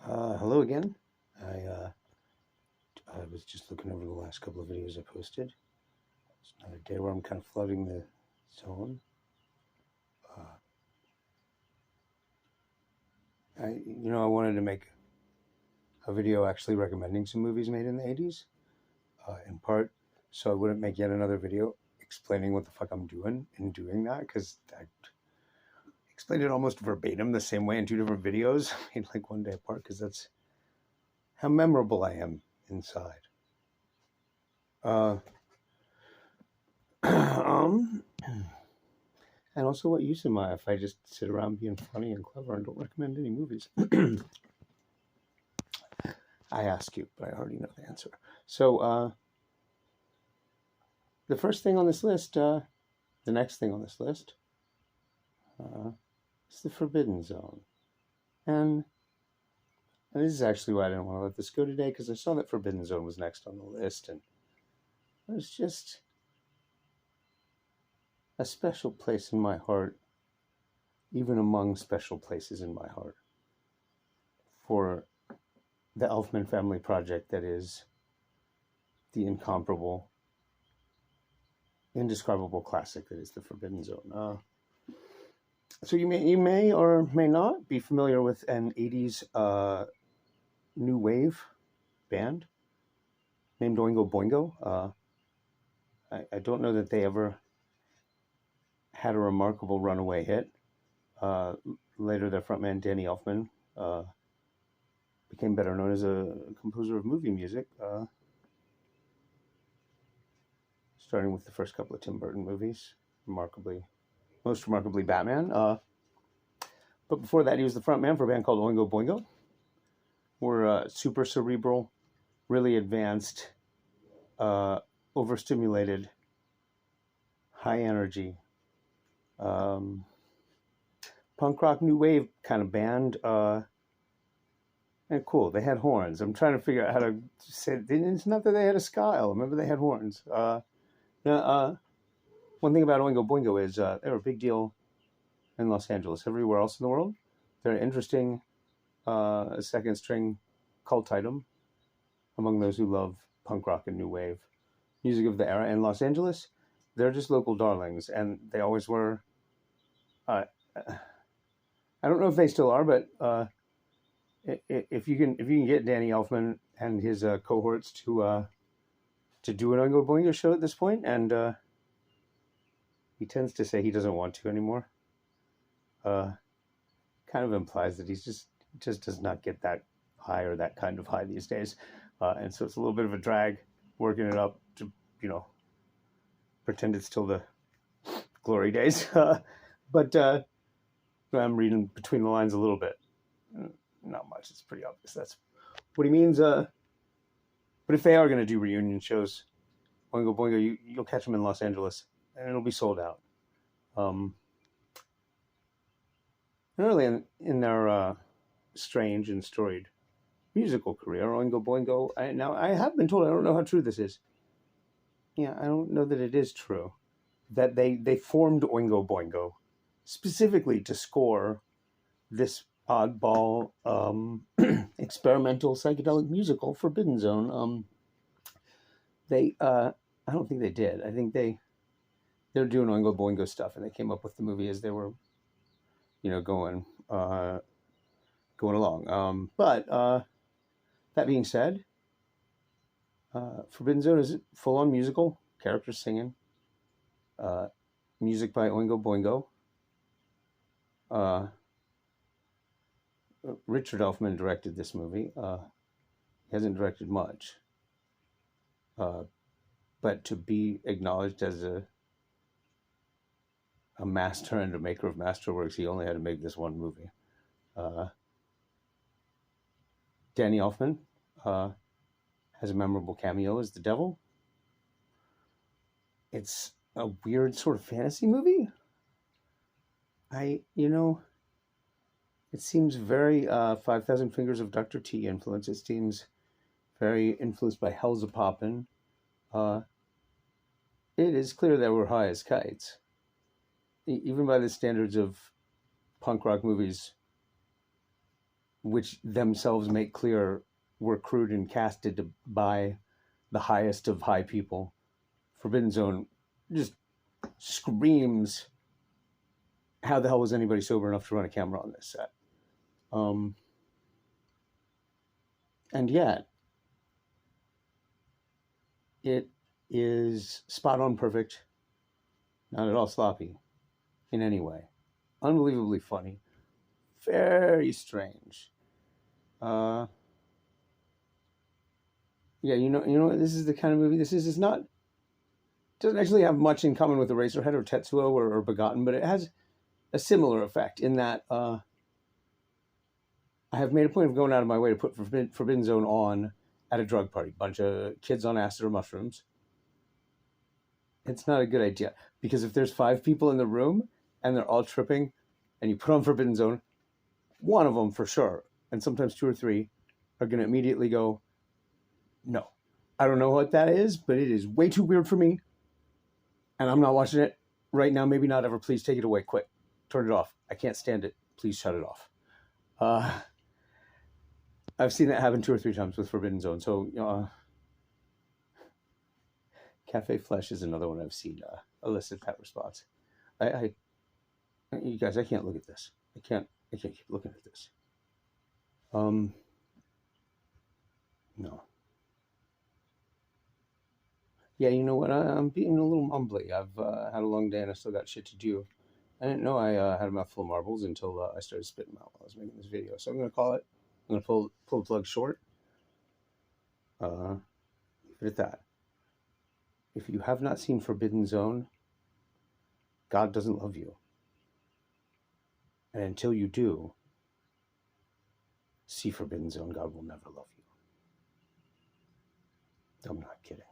Hello again. I, uh, I was just looking over the last couple of videos I posted. It's another day where I'm kind of flooding the zone. Uh, I wanted to make a video actually recommending some movies made in the 80s, in part so I wouldn't make yet another video explaining what the fuck I'm doing in doing that, because I explained it almost verbatim the same way in two different videos, made like one day apart, because that's how memorable I am inside. Uh, um, And also, what use am I if I just sit around being funny and clever and don't recommend any movies? I ask you, but I already know the answer. So, the first thing on this list, the next thing on this list, uh, is the Forbidden Zone. And this is actually why I didn't want to let this go today, because I saw that Forbidden Zone was next on the list, and it was just a special place in my heart, even among special places in my heart, for the Elfman family project that is the incomparable, indescribable classic that is the Forbidden Zone. So you may or may not be familiar with an '80s new wave band named Oingo Boingo. I don't know that they ever had a remarkable runaway hit. Uh, Later, their frontman Danny Elfman became better known as a composer of movie music, starting with the first couple of Tim Burton movies, most remarkably Batman. But before that, he was the frontman for a band called Oingo Boingo. Were super cerebral, really advanced, uh, overstimulated, high energy, um, punk rock new wave kind of band. And cool, they had horns. I'm trying to figure out how to say it. It's not that they had a style. Remember, they had horns. One thing about Oingo Boingo is they're a big deal in Los Angeles. Everywhere else in the world, they're an interesting second string cult item among those who love punk rock and new wave music of the era. In Los Angeles, they're just local darlings, and they always were. Uh, I don't know if they still are, but if you can get Danny Elfman and his cohorts to do an Oingo Boingo show at this point, and he tends to say he doesn't want to anymore. Uh, Kind of implies that just does not get that high or that kind of high these days, and so it's a little bit of a drag working it up to pretend it's still the glory days. But I'm reading between the lines a little bit. Not much. It's pretty obvious. That's what he means. But if they are going to do reunion shows, Boingo Boingo, you'll catch them in Los Angeles, and it'll be sold out. Um, Early in their strange and storied musical career, Oingo Boingo. Now I have been told, I don't know how true this is. Yeah, I don't know that it is true that they formed Oingo Boingo specifically to score this oddball experimental psychedelic musical Forbidden Zone. They I don't think they did. I think they're doing Oingo Boingo stuff, and they came up with the movie as they were, going going along. But that being said, Forbidden Zone is full on musical, characters singing, uh, music by Oingo Boingo. Uh, Richard Elfman directed this movie. He hasn't directed much, uh, but to be acknowledged as a master and a maker of masterworks, he only had to make this one movie. Uh, Danny Elfman has a memorable cameo as the devil. It's a weird sort of fantasy movie. It seems very 5,000 Fingers of Dr. T influence. It seems very influenced by Hell's a Poppin'. Uh, it is clear that we're high as kites, even by the standards of punk rock movies which themselves make clear were crewed and casted by the highest of high people. Forbidden Zone just screams, how the hell was anybody sober enough to run a camera on this set? And yet, it is spot on perfect, not at all sloppy in any way. Unbelievably funny, very strange. Yeah, you know, this is the kind of movie. This is not, doesn't actually have much in common with Eraserhead or Tetsuo or Begotten, but it has a similar effect in that I have made a point of going out of my way to put Forbidden Zone on at a drug party, bunch of kids on acid or mushrooms. It's not a good idea, because if there's 5 people in the room and they're all tripping and you put on Forbidden Zone, one of them for sure, and sometimes 2 or 3, are going to immediately go, no, I don't know what that is, but it is way too weird for me, and I'm not watching it right now, maybe not ever. Please take it away, quick, turn it off. I can't stand it. Please shut it off. I've seen that happen 2 or 3 times with Forbidden Zone. So Cafe Flesh is another one I've seen elicit that response. You guys, I can't look at this. I can't keep looking at this. No. Yeah, you know what? I'm being a little mumbly. I've had a long day and I still got shit to do. I didn't know I had a mouthful of marbles until I started spitting them out while I was making this video. So I'm going to call it. I'm going to pull the plug short. Leave it at that. If you have not seen Forbidden Zone, God doesn't love you. And until you do, see Forbidden Zone, God will never love you. I'm not kidding.